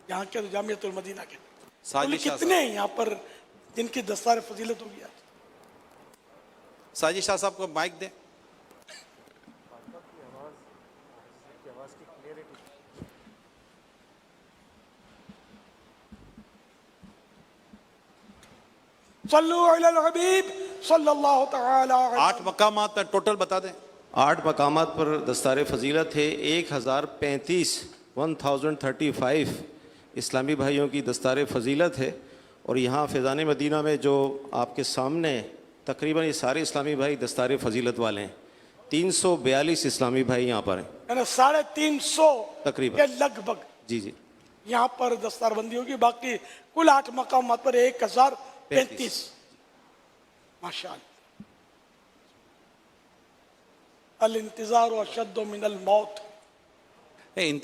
यहाँ के तो जामियतुल मदीना के। साजिद बोले शाह कितने हैं यहाँ पर जिनकी दस्तार फजीलत होगी आज? साजिद शाह साहब को माइक दें। सल्लु अलल हबीब सल्लल्लाहु तआला अलैहि 8 मकामात टोटल बता दें। 8 मकामात पर दस्तार फजीलत है। 1035 इस्लामी भाइयों की दस्तार फजीलत है। और यहाँ फैज़ान मदीना में जो आपके सामने तकरीबन ये सारे इस्लामी भाई दस्तार फजीलत वाले हैं। 342 इस्लामी भाई यहाँ पर हैं यानी 350 तकरीबन। के लगभग जी जी यहाँ पर दस्तारबंदी होगी। बाकी कुल 8 मकामात पर 1035। माशाअल्लाह। अल इंतजार अशद्दु मिनल मौत।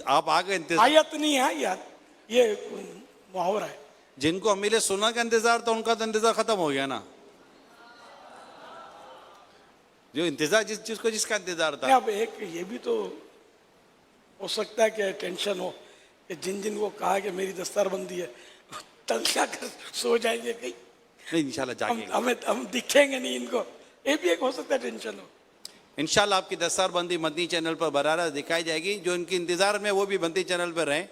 आप आगे इंतजार, आयत नहीं है यार, ये मुहावरा है। जिनको अमीले सुन्ना का इंतजार था उनका तो इंतजार खत्म हो गया ना। जो इंतजार जिसको जिसका इंतजार था। अब एक ये भी तो हो सकता है कि टेंशन हो कि जिन जिन को कहा कि मेरी दस्तारबंदी है तंजा कर सो जाएंगे कहीं, नहीं इंशाल्लाह जागेंगे। हम दिखेंगे नहीं इनको, ये भी एक हो सकता है टेंशन हो। इंशाल्लाह आपकी दस्तारबंदी मदनी चैनल पर बराबर दिखाई जाएगी। जो इनके इंतजार में वो भी मदनी चैनल पर रहें।